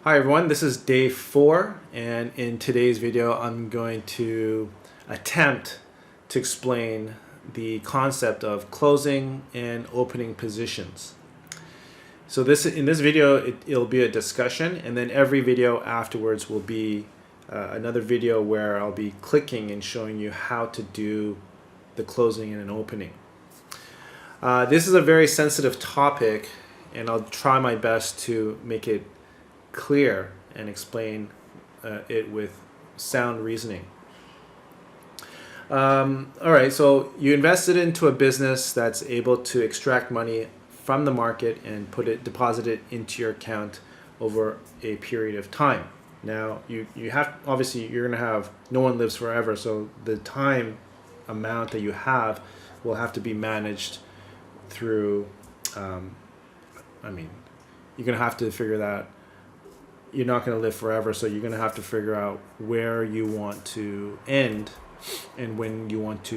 Hi everyone, this is day 4, and in today's video I'm going to attempt to explain the concept of closing and opening positions. So in this video it'll be a discussion, and then every video afterwards will be another video where I'll be clicking and showing you how to do the closing and an opening. This is a very sensitive topic, and I'll try my best to make it clear and explain it with sound reasoning. Alright, so you invested into a business that's able to extract money from the market and deposit it into your account over a period of time. Now you have, obviously you're going to have, no one lives forever, so the time amount that you have will have to be managed through you're going to have to figure that you're not going to live forever, so you're going to have to figure out where you want to end and when you want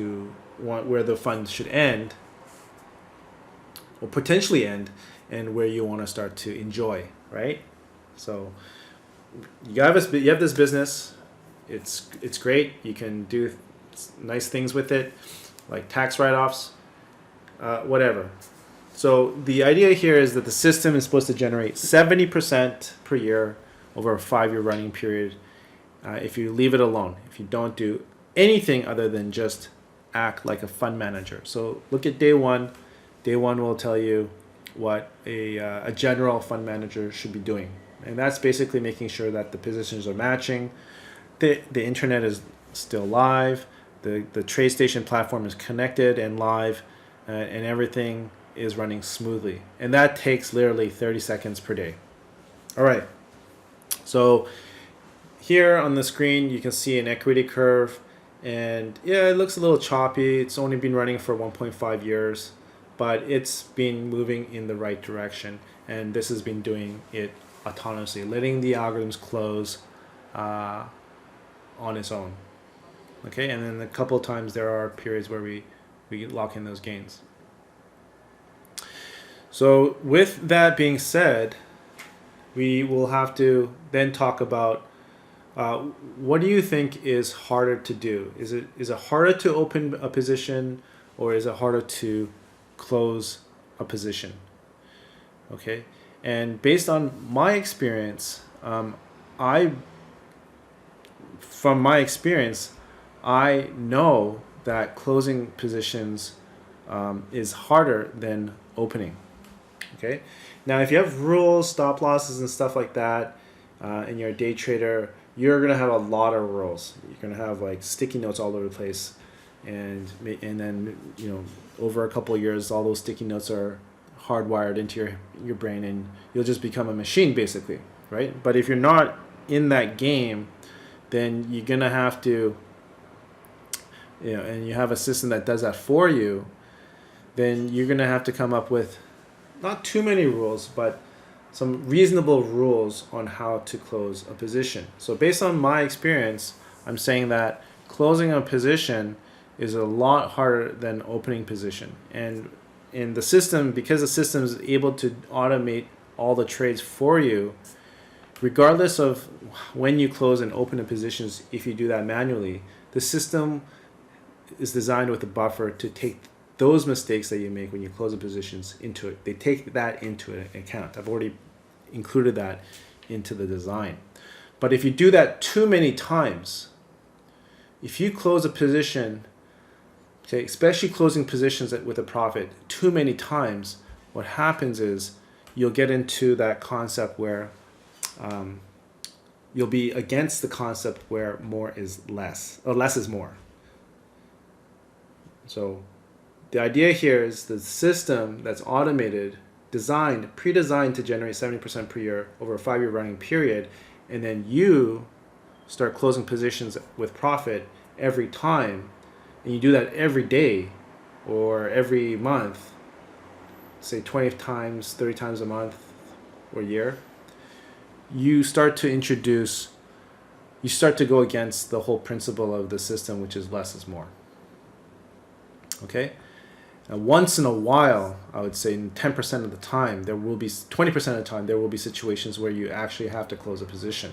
where the funds should end or potentially end, and where you want to start to enjoy, right? So you have this business. It's great. You can do nice things with it, like tax write-offs, whatever. So the idea here is that the system is supposed to generate 70% per year over a 5-year running period if you leave it alone, if you don't do anything other than just act like a fund manager. So look at day one. Day one will tell you what a general fund manager should be doing. And that's basically making sure that the positions are matching, the internet is still live, the TradeStation platform is connected and live, and everything is running smoothly. And that takes literally 30 seconds per day. All right. So here on the screen, you can see an equity curve, and yeah, it looks a little choppy. It's only been running for 1.5 years, but it's been moving in the right direction. And this has been doing it autonomously, letting the algorithms close on its own. Okay. And then a couple of times there are periods where we lock in those gains. So with that being said, we will have to then talk about what do you think is harder to do? Is it harder to open a position, or is it harder to close a position? Okay, and based on my experience, I know that closing positions is harder than opening. Okay, now if you have rules, stop losses, and stuff like that, and you're a day trader, you're gonna have a lot of rules. You're gonna have like sticky notes all over the place, and then over a couple of years, all those sticky notes are hardwired into your brain, and you'll just become a machine basically, right? But if you're not in that game, then you're gonna have to, and you have a system that does that for you, then you're gonna have to come up with not too many rules, but some reasonable rules on how to close a position. So based on my experience, I'm saying that closing a position is a lot harder than opening position. And in the system, because the system is able to automate all the trades for you, regardless of when you close and open the positions, if you do that manually, the system is designed with a buffer to take those mistakes that you make when you close the positions into it. They take that into account. I've already included that into the design. But if you do that too many times, if you close a position, okay, especially closing positions with a profit too many times, what happens is you'll get into that concept where you'll be against the concept where more is less, or less is more. So the idea here is the system that's automated, pre-designed to generate 70% per year over a 5-year running period, and then you start closing positions with profit every time, and you do that every day or every month, say 20 times, 30 times a month or year, you start to go against the whole principle of the system, which is less is more. Okay? And once in a while, I would say in 10% of the time, there will be 20% of the time, there will be situations where you actually have to close a position.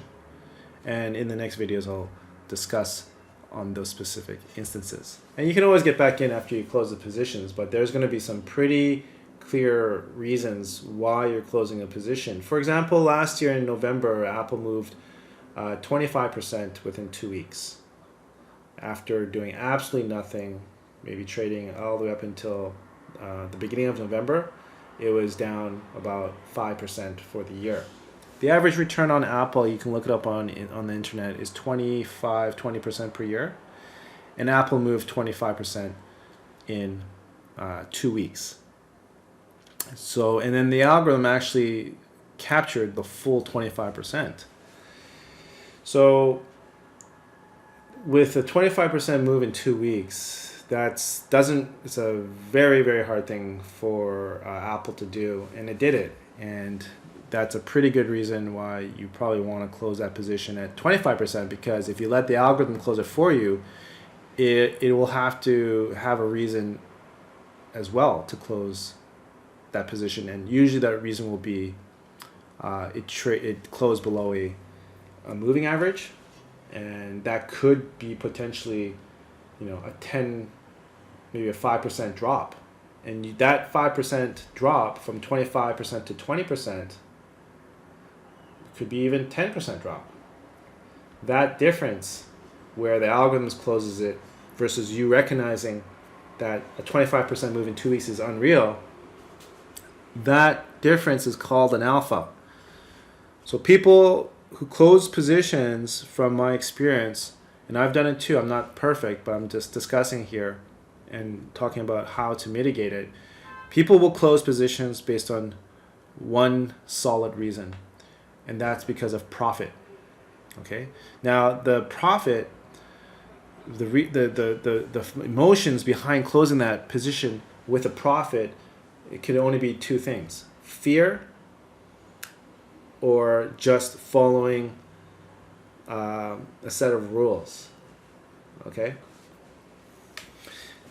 And in the next videos, I'll discuss on those specific instances. And you can always get back in after you close the positions, but there's going to be some pretty clear reasons why you're closing a position. For example, last year in November, Apple moved 25% within 2 weeks after doing absolutely nothing, maybe trading all the way up until the beginning of November. It was down about 5% for the year. The average return on Apple, you can look it up on the internet, is 20% per year. And Apple moved 25% in 2 weeks. So, and then the algorithm actually captured the full 25%. So with a 25% move in 2 weeks, it's a very, very hard thing for Apple to do, and it did it. And that's a pretty good reason why you probably want to close that position at 25%, because if you let the algorithm close it for you, it will have to have a reason as well to close that position, and usually that reason will be it closed below a moving average, and that could be potentially, a 10, maybe a 5% drop, and that 5% drop from 25% to 20% could be even 10% drop. That difference, where the algorithm closes it versus you recognizing that a 25% move in 2 weeks is unreal, that difference is called an alpha. So people who close positions, from my experience, and I've done it too, I'm not perfect, but I'm just discussing here and talking about how to mitigate it. People will close positions based on one solid reason, and that's because of profit. Okay? Now, the profit, the emotions behind closing that position with a profit, it could only be two things: fear, or just following a set of rules. Okay?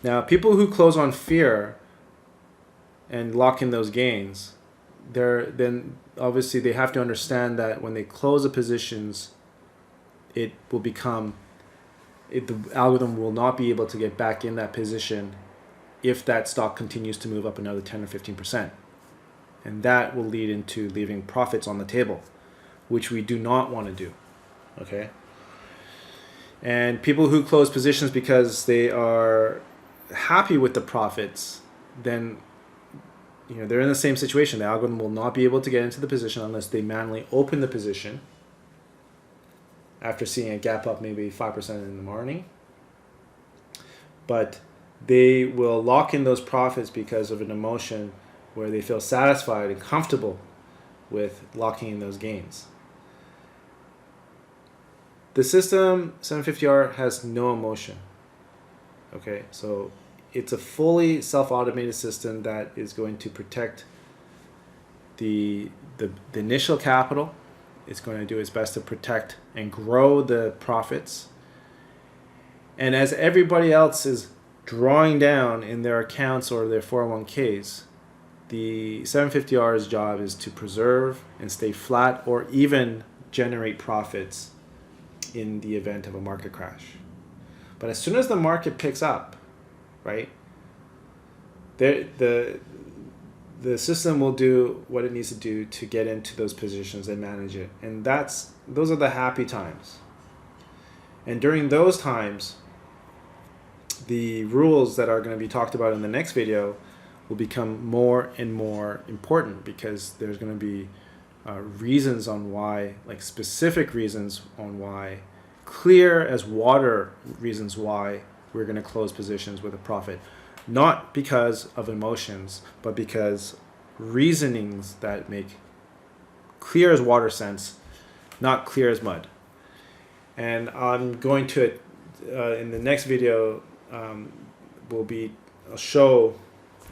Now, people who close on fear and lock in those gains, then obviously they have to understand that when they close the positions, it will become, the algorithm will not be able to get back in that position if that stock continues to move up another 10 or 15%. And that will lead into leaving profits on the table, which we do not want to do. Okay? And people who close positions because they are happy with the profits, then they're in the same situation. The algorithm will not be able to get into the position unless they manually open the position after seeing a gap up maybe 5% in the morning. But they will lock in those profits because of an emotion where they feel satisfied and comfortable with locking in those gains. The system 750R has no emotion. Okay, so it's a fully self-automated system that is going to protect the initial capital. It's going to do its best to protect and grow the profits. And as everybody else is drawing down in their accounts or their 401ks, the 750R's job is to preserve and stay flat, or even generate profits in the event of a market crash. But as soon as the market picks up, right, the system will do what it needs to do to get into those positions and manage it. And those are the happy times. And during those times, the rules that are going to be talked about in the next video will become more and more important, because there's going to be reasons on why, like specific reasons on why, clear as water reasons why we're going to close positions with a profit. Not because of emotions, but because reasonings that make clear as water sense, not clear as mud. And I'm going to, in the next video,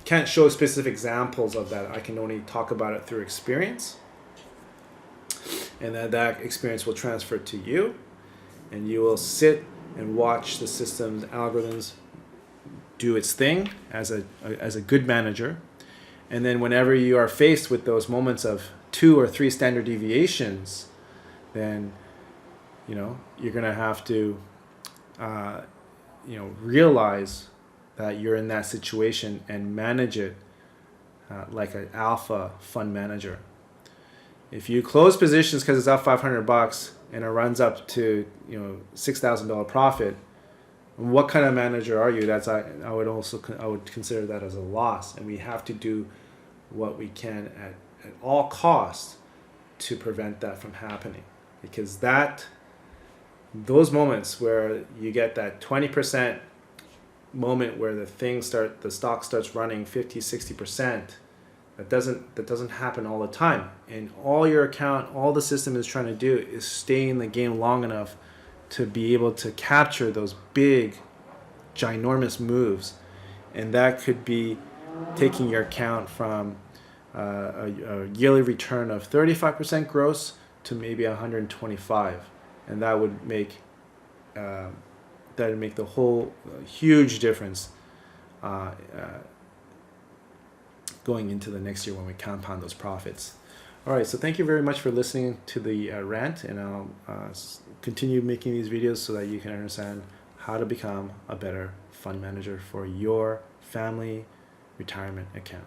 can't show specific examples of that. I can only talk about it through experience. And that experience will transfer to you. And you will sit and watch the system's algorithms do its thing as a good manager. And then whenever you are faced with those moments of 2 or 3 standard deviations, then you're going to have to realize that you're in that situation and manage it like an alpha fund manager. If you close positions because it's up $500 and it runs up to $6,000 profit, what kind of manager are you? I would consider that as a loss, and we have to do what we can at all costs to prevent that from happening, because those moments where you get that 20% moment where the stock starts running 50-60%, that doesn't happen all the time, and all the system is trying to do is stay in the game long enough to be able to capture those big ginormous moves. And that could be taking your account from a yearly return of 35% gross to maybe 125, and that would make the whole huge difference going into the next year when we compound those profits. All right, so thank you very much for listening to the rant, and I'll continue making these videos so that you can understand how to become a better fund manager for your family retirement account.